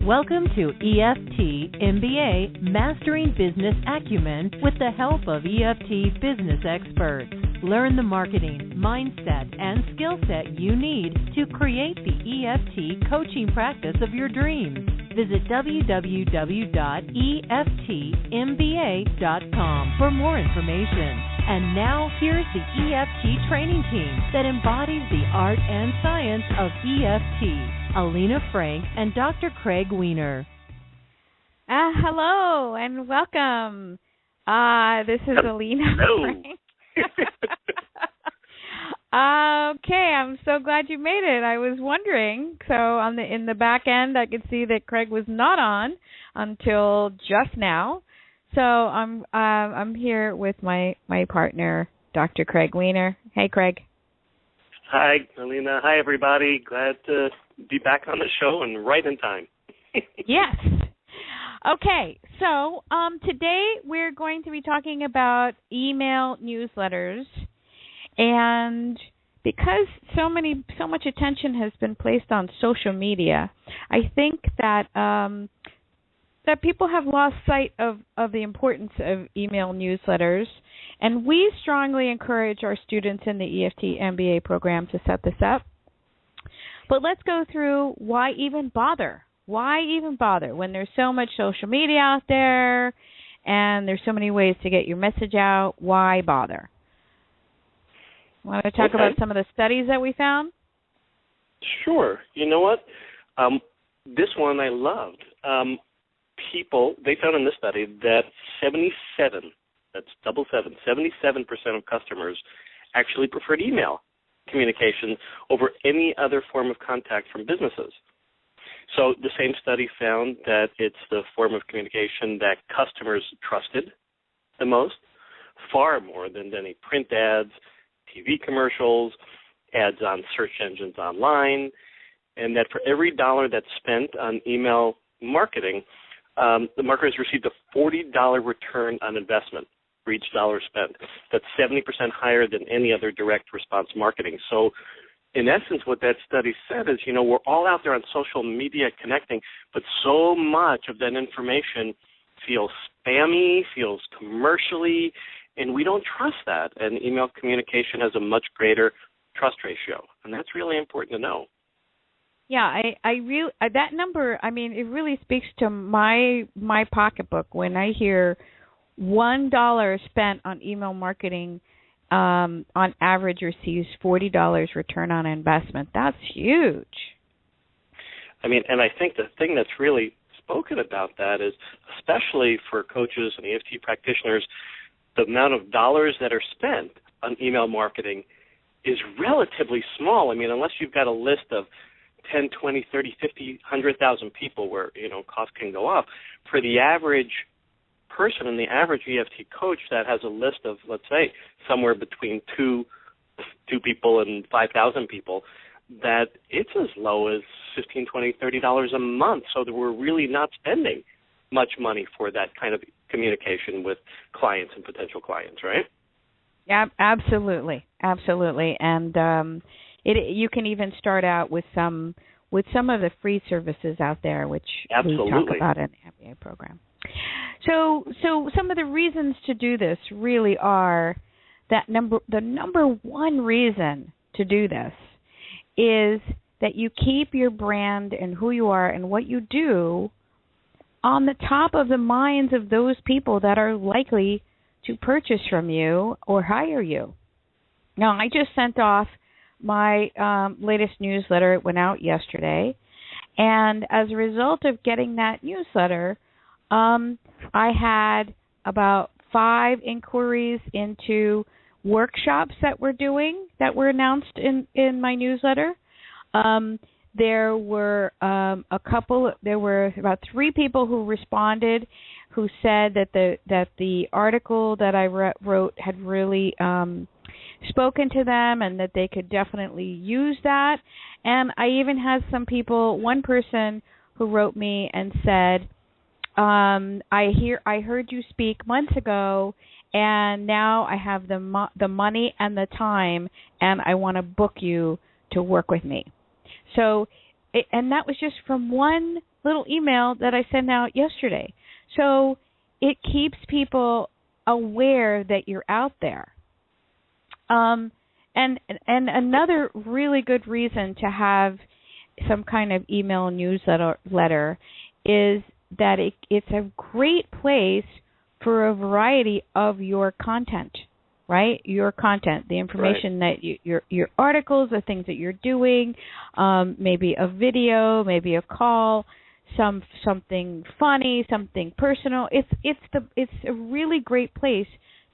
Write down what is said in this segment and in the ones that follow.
Welcome to EFT MBA Mastering Business Acumen with the help of EFT business experts. Learn the marketing, mindset, and skill set you need to create the EFT coaching practice of your dreams. Visit www.eftmba.com for more information. And now, here's the EFT training team that embodies the art and science of EFT. Alina Frank and Dr. Craig Weiner. Hello and welcome. This is Alina Frank. Okay, I'm so glad you made it. I was wondering. So in the back end, I could see that Craig was not on until just now. So I'm here with my partner, Dr. Craig Weiner. Hey, Craig. Hi, Alina. Hi, everybody. Glad to be back on the show and right in time. Yes. Okay, so today we're going to be talking about email newsletters, and because so much attention has been placed on social media, I think that that people have lost sight of the importance of email newsletters, and we strongly encourage our students in the EFT MBA program to set this up. But let's go through why even bother? Why even bother when there's so much social media out there and there's so many ways to get your message out? Why bother? Want to talk about some of the studies that we found? Sure. You know what? This one I loved. They found in this study that 77% of customers actually preferred email communication over any other form of contact from businesses. So the same study found that it's the form of communication that customers trusted the most, far more than any print ads, TV commercials, ads on search engines online, and that for every dollar that's spent on email marketing, the marketers received a $40 return on investment for each dollar spent. That's 70% higher than any other direct response marketing. So in essence, what that study said is, we're all out there on social media connecting, but so much of that information feels spammy, feels commercially, and we don't trust that. And email communication has a much greater trust ratio, and that's really important to know. Yeah, I really that number. I mean, it really speaks to my pocketbook when I hear $1 spent on email marketing on average receives $40 return on investment. That's huge. I mean, and I think the thing that's really spoken about that is, especially for coaches and EFT practitioners, the amount of dollars that are spent on email marketing is relatively small. I mean, unless you've got a list of 10, 20, 30, 50, 100,000 people where, costs can go up. For the average person and the average EFT coach that has a list of, let's say, somewhere between two people and 5,000 people, that it's as low as $15, $20, $30 a month. So that we're really not spending much money for that kind of communication with clients and potential clients, right? Yeah, absolutely. And you can even start out with some of the free services out there, which Absolutely. we talk about in the MBA program. So some of the reasons to do this really are that the number one reason to do this is that you keep your brand and who you are and what you do on the top of the minds of those people that are likely to purchase from you or hire you. Now, I just sent off my latest newsletter. It went out yesterday, and as a result of getting that newsletter, I had about 5 inquiries into workshops that we're doing that were announced in my newsletter. There were there were about 3 people who responded who said that the article that I wrote had really spoken to them and that they could definitely use that. And I even had one person who wrote me and said, I heard you speak months ago, and now I have the money and the time, and I want to book you to work with me. So and that was just from one little email that I sent out yesterday. So it keeps people aware that you're out there. And another really good reason to have some kind of email newsletter is that it's a great place for a variety of your content, right? Your content, the information that your articles, the things that you're doing, maybe a video, maybe a call, something funny, something personal. It's a really great place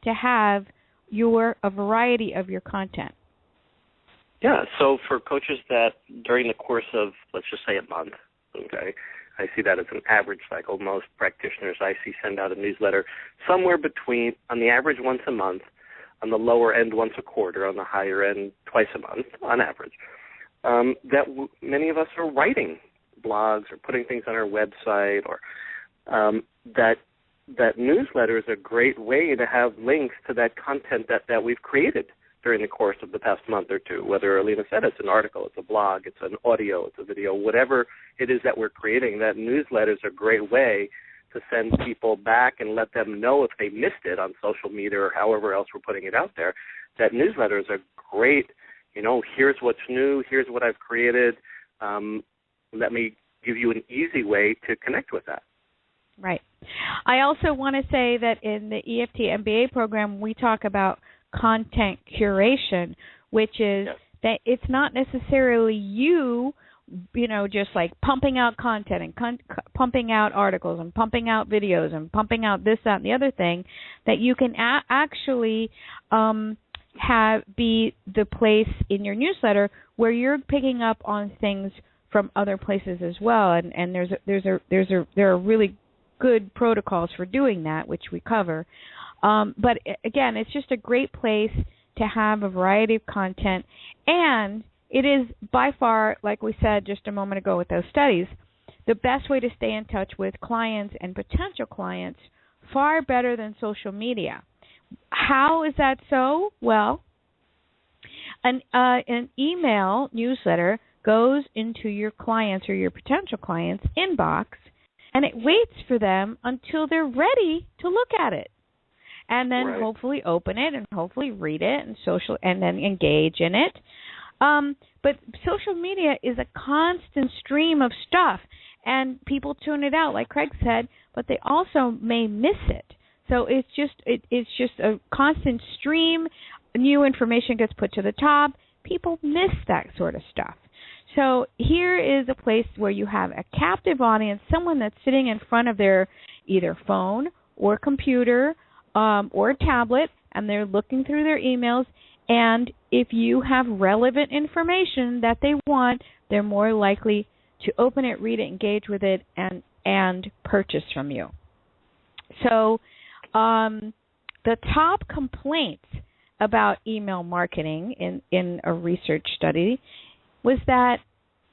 to have a variety of your content. Yeah, so for coaches that during the course of, let's just say, a month, okay, I see that as an average cycle. Most practitioners I see send out a newsletter somewhere between, on the average, once a month, on the lower end, once a quarter, on the higher end, twice a month, on average. Many of us are writing blogs or putting things on our website, or that newsletter is a great way to have links to that content that we've created during the course of the past month or two. Whether Alina said it's an article, it's a blog, it's an audio, it's a video, whatever it is that we're creating, that newsletter is a great way to send people back and let them know if they missed it on social media or however else we're putting it out there. That newsletter is a great, here's what's new, here's what I've created. Let me give you an easy way to connect with that. Right. I also want to say that in the EFT MBA program, we talk about content curation, which is that it's not necessarily you just like pumping out content and pumping out articles and pumping out videos and pumping out this, that, and the other thing, that you can actually be the place in your newsletter where you're picking up on things from other places as well, and there are really good protocols for doing that, which we cover. But again, it's just a great place to have a variety of content, and it is by far, like we said just a moment ago with those studies, the best way to stay in touch with clients and potential clients, far better than social media. How is that so? Well, an email newsletter goes into your clients or your potential clients' inbox, and it waits for them until they're ready to look at it, and then hopefully open it and hopefully read it and then engage in it. But social media is a constant stream of stuff, and people tune it out, like Craig said, but they also may miss it. So it's just a constant stream. New information gets put to the top. People miss that sort of stuff. So here is a place where you have a captive audience, someone that's sitting in front of their either phone or computer or tablet, and they're looking through their emails. And if you have relevant information that they want, they're more likely to open it, read it, engage with it, and purchase from you. So the top complaints about email marketing in a research study was that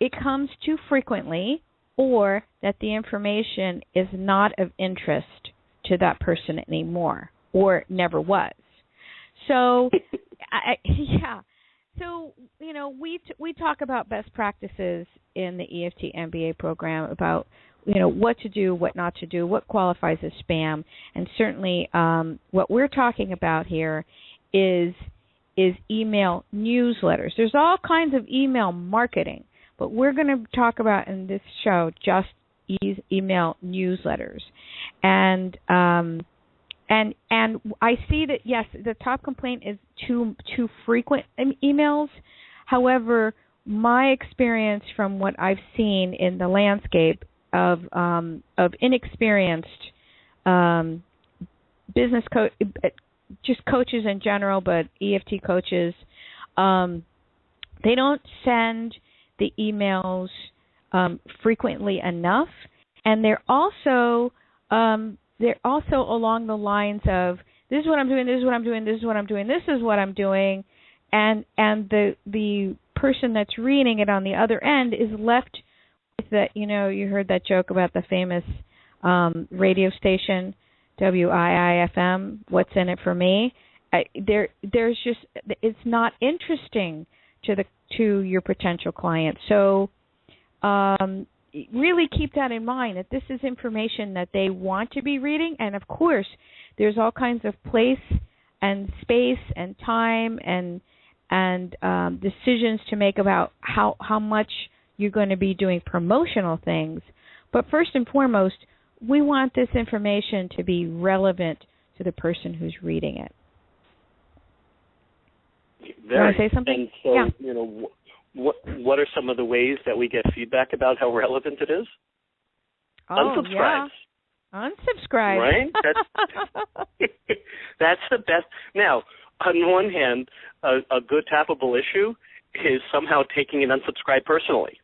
it comes too frequently, or that the information is not of interest to that person anymore, or never was. So, So, we talk about best practices in the EFT MBA program about, what to do, what not to do, what qualifies as spam, and certainly what we're talking about here is email newsletters. There's all kinds of email marketing, but we're going to talk about in this show just email newsletters. And I see that, yes, the top complaint is too frequent emails. However, my experience from what I've seen in the landscape of inexperienced business just coaches in general, but EFT coaches, they don't send the emails frequently enough, and they're also along the lines of, this is what I'm doing, this is what I'm doing, this is what I'm doing, this is what I'm doing, and the person that's reading it on the other end is left with that. You heard that joke about the famous radio station, WIIFM, what's in it for me? There's just, it's not interesting to your potential client. So really keep that in mind, that this is information that they want to be reading. And, of course, there's all kinds of place and space and time and decisions to make about how much you're going to be doing promotional things. But first and foremost, we want this information to be relevant to the person who's reading it. Very. Want to say something? And so, what are some of the ways that we get feedback about how relevant it is? Unsubscribes. Yeah. Unsubscribe. Right? That's the best. Now, on one hand, a good tappable issue is somehow taking an unsubscribe personally.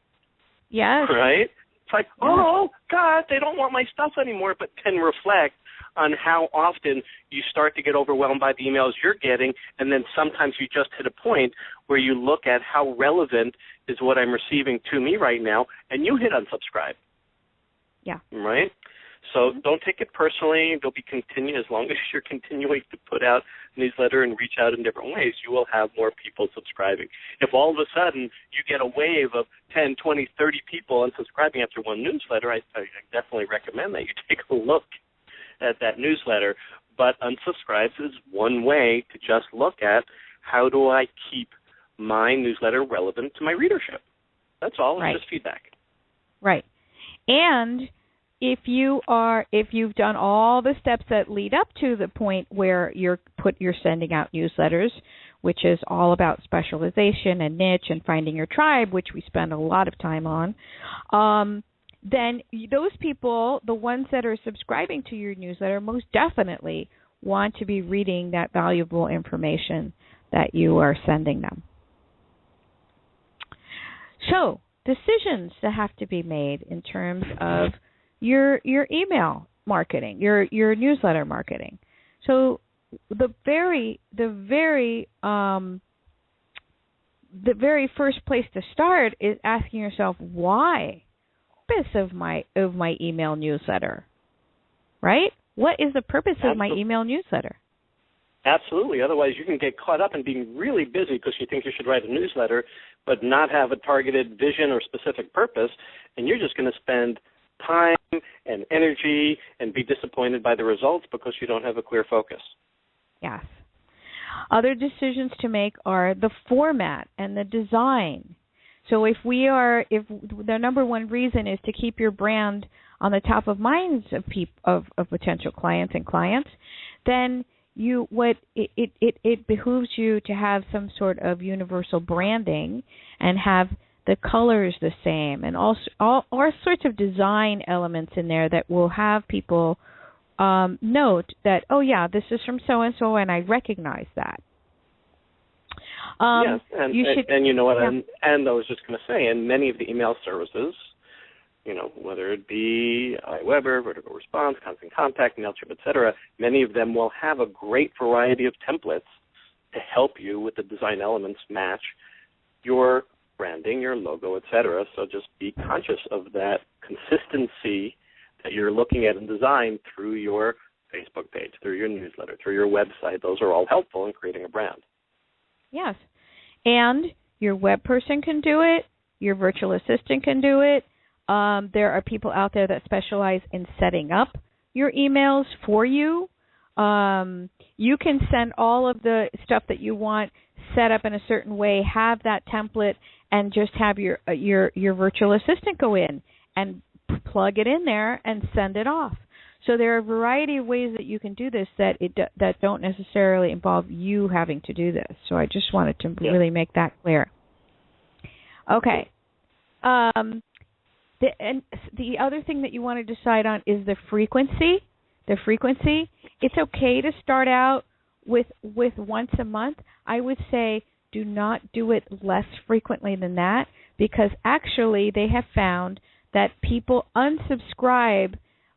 Yes. Right? It's like, oh, God, they don't want my stuff anymore, but then reflect on how often you start to get overwhelmed by the emails you're getting, and then sometimes you just hit a point where you look at how relevant is what I'm receiving to me right now, and you hit unsubscribe. Yeah. Right? So don't take it personally. They'll be as long as you're continuing to put out newsletter and reach out in different ways, you will have more people subscribing. If all of a sudden you get a wave of 10, 20, 30 people unsubscribing after one newsletter, I definitely recommend that you take a look at that newsletter. But unsubscribes is one way to just look at how do I keep my newsletter relevant to my readership. That's all. It's just feedback. Right. And if you've done all the steps that lead up to the point where you're sending out newsletters, which is all about specialization and niche and finding your tribe, which we spend a lot of time on, then those people, the ones that are subscribing to your newsletter, most definitely want to be reading that valuable information that you are sending them. So, decisions that have to be made in terms of your email marketing, your newsletter marketing. So the very first place to start is asking yourself, why the purpose of my email newsletter, right? What is the purpose of my email newsletter? Absolutely. Otherwise, you can get caught up in being really busy because you think you should write a newsletter, but not have a targeted vision or specific purpose, and you're just going to spend time and energy and be disappointed by the results because you don't have a clear focus. Yes. Other decisions to make are the format and the design. So if the number one reason is to keep your brand on the top of minds of potential clients, then it behooves you to have some sort of universal branding and have the colors the same, and also all sorts of design elements in there that will have people note that, oh yeah, this is from so and so, and I recognize that. Yes, and you know what? Yeah. And I was just going to say, in many of the email services, whether it be iWeber, Vertical Response, Constant Contact, MailChimp, etc., many of them will have a great variety of templates to help you with the design elements match your branding, your logo, etc. So just be conscious of that consistency that you're looking at in design through your Facebook page, through your newsletter, through your website. Those are all helpful in creating a brand. Yes. And your web person can do it. Your virtual assistant can do it. There are people out there that specialize in setting up your emails for you. You can send all of the stuff that you want set up in a certain way, have that template, and just have your virtual assistant go in and plug it in there and send it off. So there are a variety of ways that you can do this that don't necessarily involve you having to do this. So I just wanted to really make that clear. Okay. The other thing that you want to decide on is the frequency. It's okay to start out with once a month. I would say do not do it less frequently than that, because actually they have found that people unsubscribe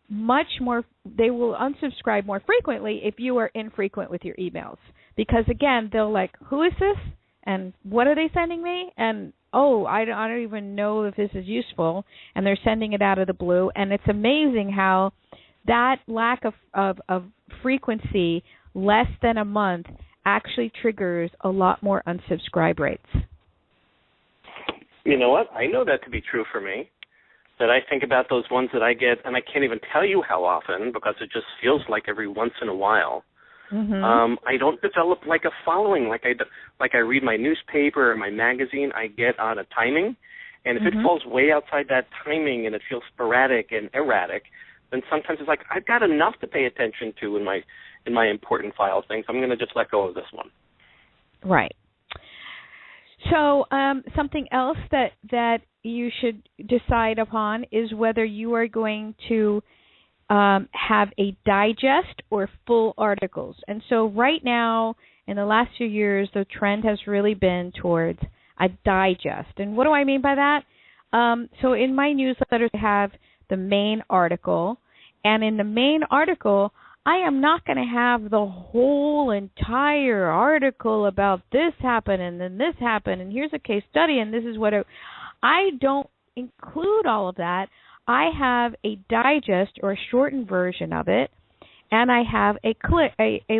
much more. They will unsubscribe more frequently if you are infrequent with your emails, because again, they'll like, who is this and what are they sending me? And I don't even know if this is useful, and they're sending it out of the blue. And it's amazing how that lack of frequency, less than a month, actually triggers a lot more unsubscribe rates. You know what? I know that to be true for me. That I think about those ones that I get, and I can't even tell you how often because it just feels like every once in a while. Mm-hmm. I don't develop like a following, like I read my newspaper or my magazine. I get on a timing, and if it falls way outside that timing and it feels sporadic and erratic, then sometimes it's like I've got enough to pay attention to in my important file things. I'm going to just let go of this one. Right. So something else that you should decide upon is whether you are going to have a digest or full articles. And so right now, in the last few years, the trend has really been towards a digest. And what do I mean by that? So in my newsletter, I have the main article. And in the main article, I am not going to have the whole entire article about this happened and then this happened and here's a case study and this is what I don't include all of that. I have a digest or a shortened version of it, and I have a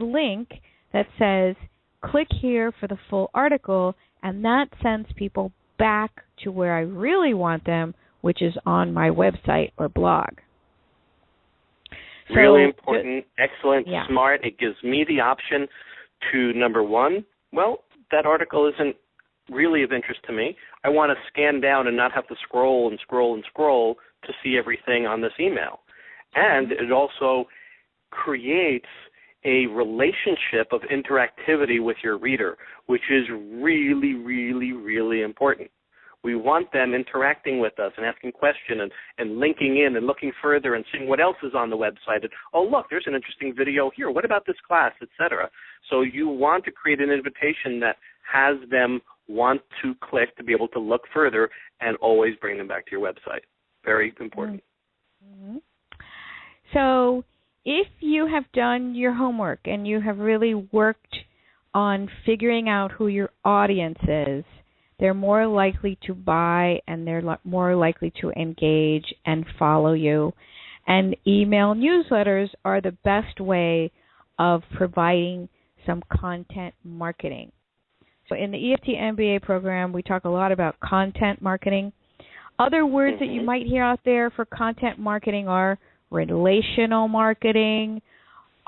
link that says click here for the full article, and that sends people back to where I really want them, which is on my website or blog. So, really important, excellent, yeah. smart. It gives me the option to, number one, well, that article isn't really of interest to me. I want to scan down and not have to scroll and scroll and scroll to see everything on this email. And it also creates a relationship of interactivity with your reader, which is really, really, really important. We want them interacting with us and asking questions and linking in and looking further and seeing what else is on the website. And, oh, look, there's an interesting video here. What about this class, et cetera? So you want to create an invitation that has them want to click to be able to look further and always bring them back to your website. Very important. Mm-hmm. So if you have done your homework and you have really worked on figuring out who your audience is, they're more likely to buy and they're more likely to engage and follow you. And email newsletters are the best way of providing some content marketing. So in the EFT MBA program, we talk a lot about content marketing. Other words that you might hear out there for content marketing are relational marketing,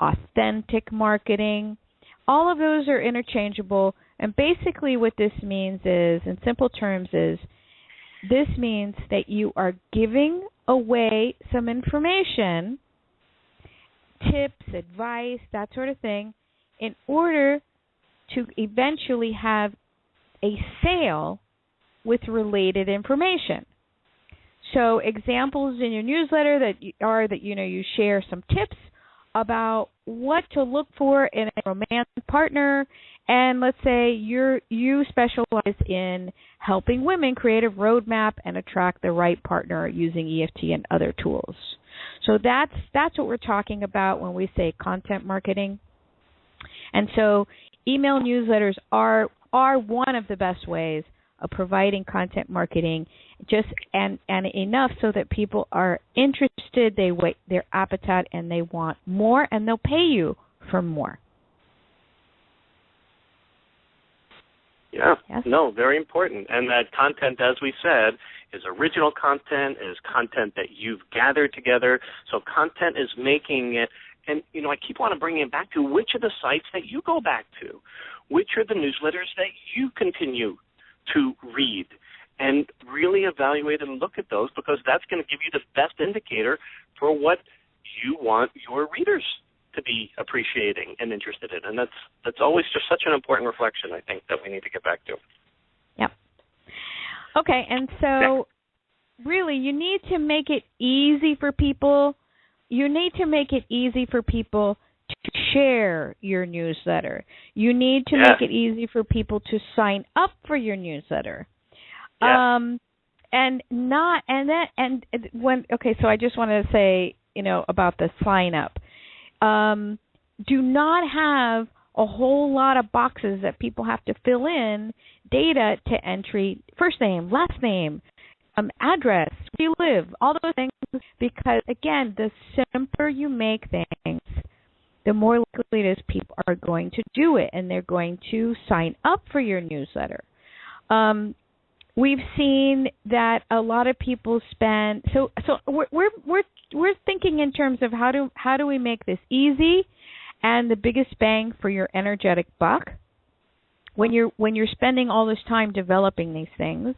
authentic marketing. All of those are interchangeable. And basically what this means is, in simple terms, is this means that you are giving away some information, tips, advice, that sort of thing, in order to eventually have a sale with related information. So examples in your newsletter that you share some tips about what to look for in a romantic partner, and let's say you specialize in helping women create a roadmap and attract the right partner using EFT and other tools. So that's what we're talking about when we say content marketing. And so email newsletters are one of the best ways of providing content marketing, just and enough so that people are interested, they wait their appetite, and they want more, and they'll pay you for more. Yeah, yes? No, very important. And that content, as we said, is original content, is content that you've gathered together. So content is making it, and I keep wanting to bring it back to which are the sites that you go back to, which are the newsletters that you continue to read, and really evaluate and look at those, because that's going to give you the best indicator for what you want your readers to be appreciating and interested in. And that's always just such an important reflection, I think, that we need to get back to. Yep. Okay, and so really you need to make it easy for people. You need to make it easy for people to share your newsletter. You need to make it easy for people to sign up for your newsletter. So I just wanted to say, about the sign up. Do not have a whole lot of boxes that people have to fill in, data to entry, first name, last name, address, where you live, all those things, because, again, the simpler you make things, the more likely it is people are going to do it, and they're going to sign up for your newsletter. We've seen that a lot of people spend. So we're thinking in terms of how do we make this easy and the biggest bang for your energetic buck when you're spending all this time developing these things.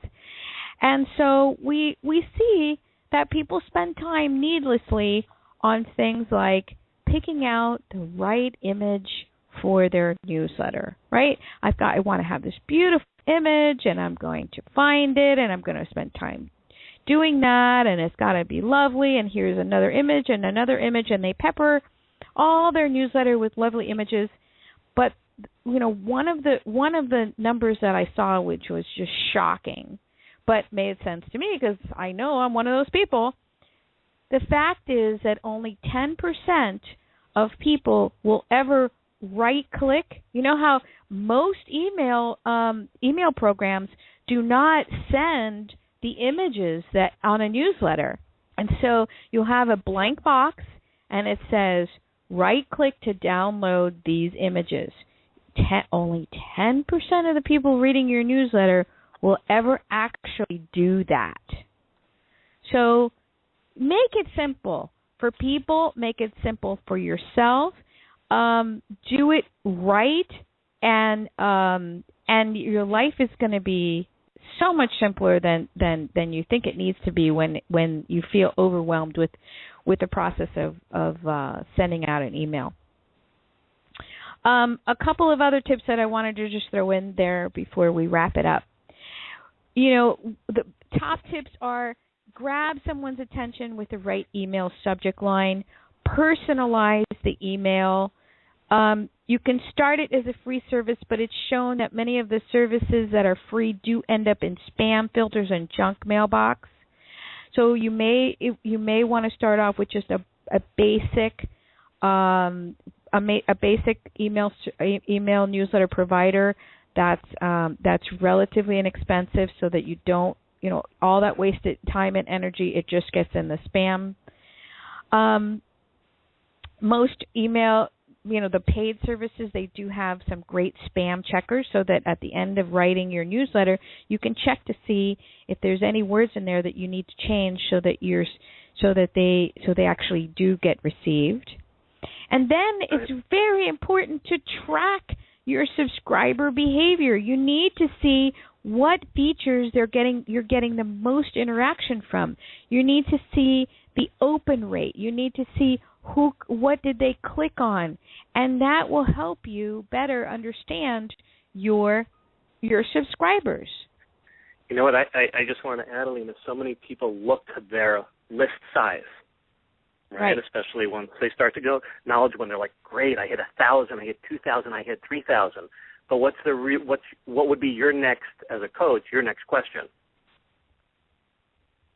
And so we see that people spend time needlessly on things like picking out the right image for their newsletter, right? I want to have this beautiful image, and I'm going to find it, and I'm going to spend time doing that, and it's got to be lovely, and here's another image, and they pepper all their newsletter with lovely images. But one of the numbers that I saw, which was just shocking, but made sense to me because I know I'm one of those people. The fact is that only 10% of people will ever right-click. You know how most email programs do not send the images that on a newsletter, and so you'll have a blank box, and it says right-click to download these images. Only 10% of the people reading your newsletter will ever actually do that. So make it simple for people. Make it simple for yourself. Do it right, and your life is going to be so much simpler than you think it needs to be when you feel overwhelmed with the process of sending out an email. A couple of other tips that I wanted to just throw in there before we wrap it up. The top tips are grab someone's attention with the right email subject line, personalize the email. You can start it as a free service, but it's shown that many of the services that are free do end up in spam filters and junk mailbox. So you may want to start off with just a basic email newsletter provider that's relatively inexpensive, so that you don't all that wasted time and energy, it just gets in the spam. Most email, the paid services, they do have some great spam checkers, so that at the end of writing your newsletter, you can check to see if there's any words in there that you need to change so that they actually do get received. And then it's very important to track your subscriber behavior. You need to see what features you're getting the most interaction from. You need to see the open rate. You need to see what did they click on, and that will help you better understand your subscribers. You know what? I just want to add, Alina, so many people look to their list size. Right, especially once they start to go knowledge, when they're like, great, I hit 1,000, I hit 2,000, I hit 3,000. But what would be your next, as a coach, your next question?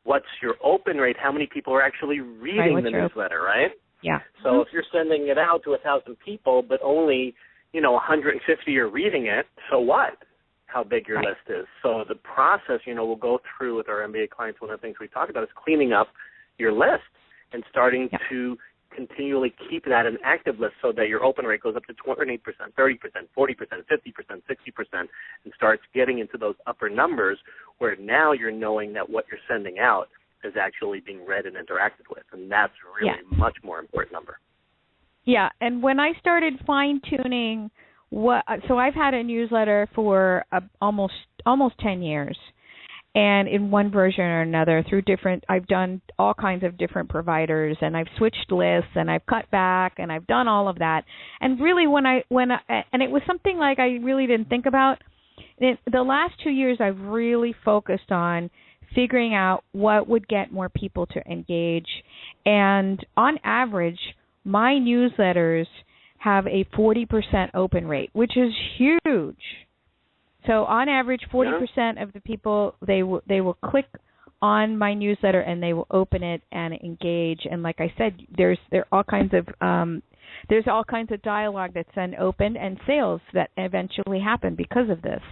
What's your open rate? How many people are actually reading the newsletter, right? Yeah. So if you're sending it out to 1,000 people, but only 150 are reading it, so what? How big your list is. So the process, we'll go through with our MBA clients. One of the things we talk about is cleaning up your list and starting to continually keep that an active list, so that your open rate goes up to 28%, 30%, 40%, 50%, 60%, and starts getting into those upper numbers where now you're knowing that what you're sending out is actually being read and interacted with, and that's really much more important number. Yeah, and when I started fine-tuning so I've had a newsletter for almost 10 years. And in one version or another, I've done all kinds of different providers, and I've switched lists, and I've cut back, and I've done all of that. And really, and it was something like I really didn't think about. The last 2 years, I've really focused on figuring out what would get more people to engage. And on average, my newsletters have a 40% open rate, which is huge. So on average, 40% of the people, they will click on my newsletter and they will open it and engage. And like I said, there's all kinds of dialogue that's then opened and sales that eventually happen because of this.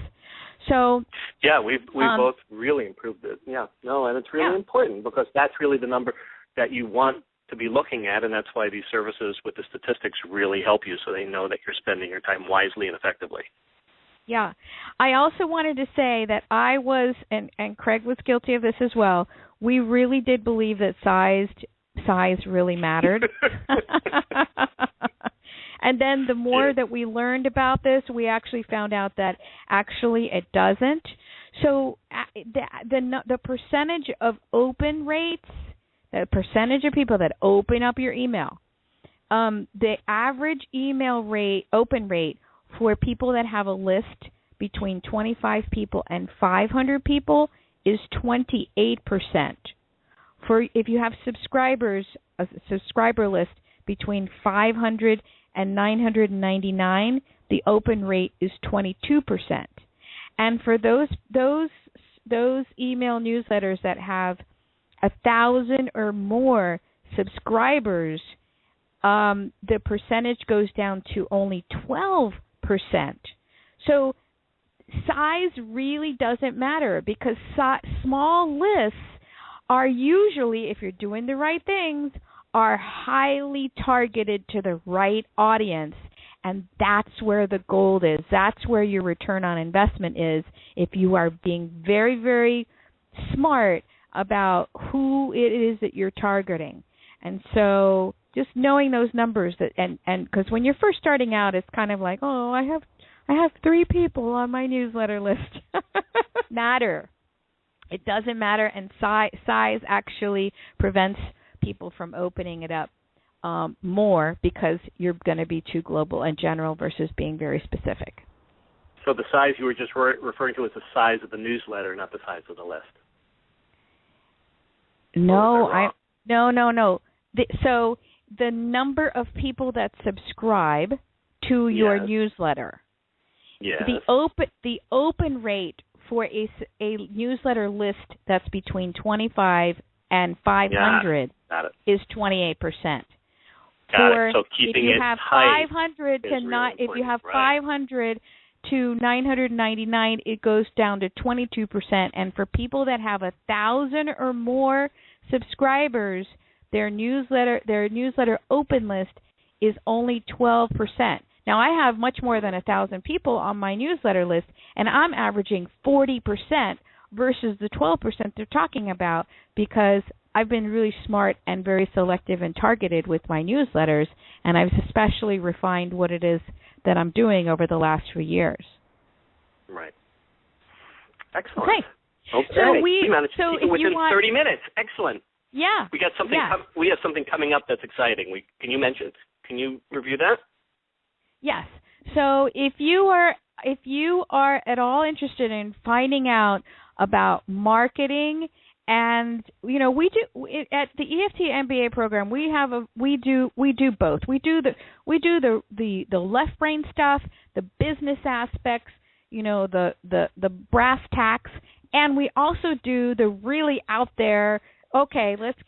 So we've both really improved it. And it's really important, because that's really the number that you want to be looking at, and that's why these services with the statistics really help you, so they know that you're spending your time wisely and effectively. Yeah. I also wanted to say that I was, and Craig was guilty of this as well, we really did believe that size really mattered. And then the more that we learned about this, we actually found out that actually it doesn't. So the percentage of open rates, the percentage of people that open up your email, the average email rate, open rate for people that have a list between 25 people and 500 people is 28%. For if you have subscribers, a subscriber list between 500 and 999, the open rate is 22%. And for those email newsletters that have 1,000 or more subscribers, the percentage goes down to only 12%. So size really doesn't matter, because small lists are usually, if you're doing the right things, are highly targeted to the right audience, and that's where the gold is. That's where your return on investment is, if you are being very, very smart about who it is that you're targeting. And so just knowing those numbers, that and because when you're first starting out, it's kind of like, oh, I have 3 people on my newsletter list. Matter. It doesn't matter, and size actually prevents people from opening it up more, because you're going to be too global and general versus being very specific. So the size you were just referring to is the size of the newsletter, not the size of the list. No. So the number of people that subscribe to your newsletter. Yes. The open rate for a newsletter list that's between 25 and 500 is 28%. So keeping it high. 500 to not, if you have 500 to 999, it goes down to 22%. And for people that have 1,000 or more subscribers, their newsletter open list is only 12%. Now, I have much more than 1,000 people on my newsletter list, and I'm averaging 40% versus the 12% they're talking about, because I've been really smart and very selective and targeted with my newsletters, and I've especially refined what it is that I'm doing over the last few years. Right. Excellent. Okay. So we managed to keep it within 30 minutes. Excellent. Yeah. We got something. Yeah. We have something coming up that's exciting. Can you review that? Yes. So if you are at all interested in finding out about marketing, and we do at the EFT MBA program, we do both. We do the left brain stuff, the business aspects, the brass tacks, and we also do the really out there. Okay, let's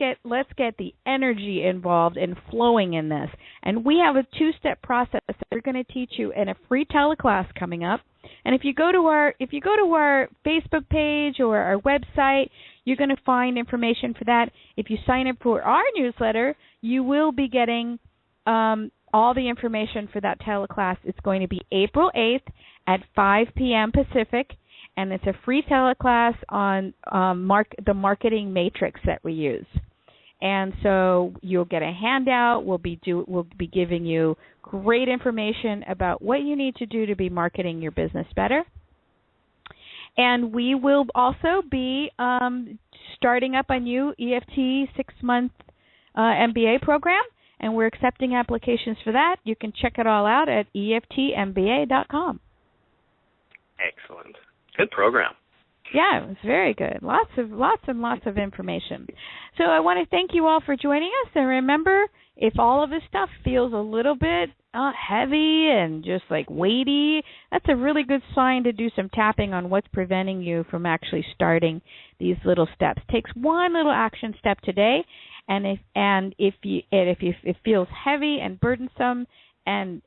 get the energy involved and flowing in this. And we have a 2-step process that we're going to teach you in a free teleclass coming up. And if you go to our Facebook page or our website, you're going to find information for that. If you sign up for our newsletter, you will be getting all the information for that teleclass. It's going to be April 8th at 5 p.m. Pacific. And it's a free teleclass on the marketing matrix that we use. And so you'll get a handout. We'll be giving you great information about what you need to do to be marketing your business better. And we will also be starting up a new EFT 6-month MBA program, and we're accepting applications for that. You can check it all out at EFTMBA.com. Excellent. Good program. Yeah, it was very good. Lots of information. So I want to thank you all for joining us. And remember, if all of this stuff feels a little bit heavy and just like weighty, that's a really good sign to do some tapping on what's preventing you from actually starting these little steps. It takes one little action step today, and if it feels heavy and burdensome, and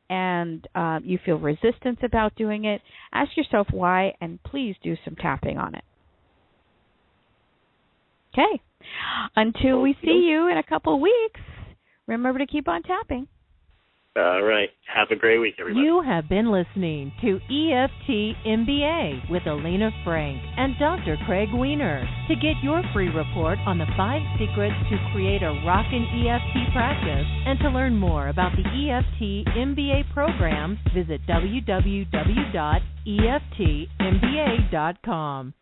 you feel resistance about doing it, ask yourself why, and please do some tapping on it. Okay. Until we see you in a couple weeks, remember to keep on tapping. All right. Have a great week, everybody. You have been listening to EFT MBA with Alina Frank and Dr. Craig Weiner. To get your free report on the 5 secrets to create a rockin' EFT practice and to learn more about the EFT MBA program, visit www.eftmba.com.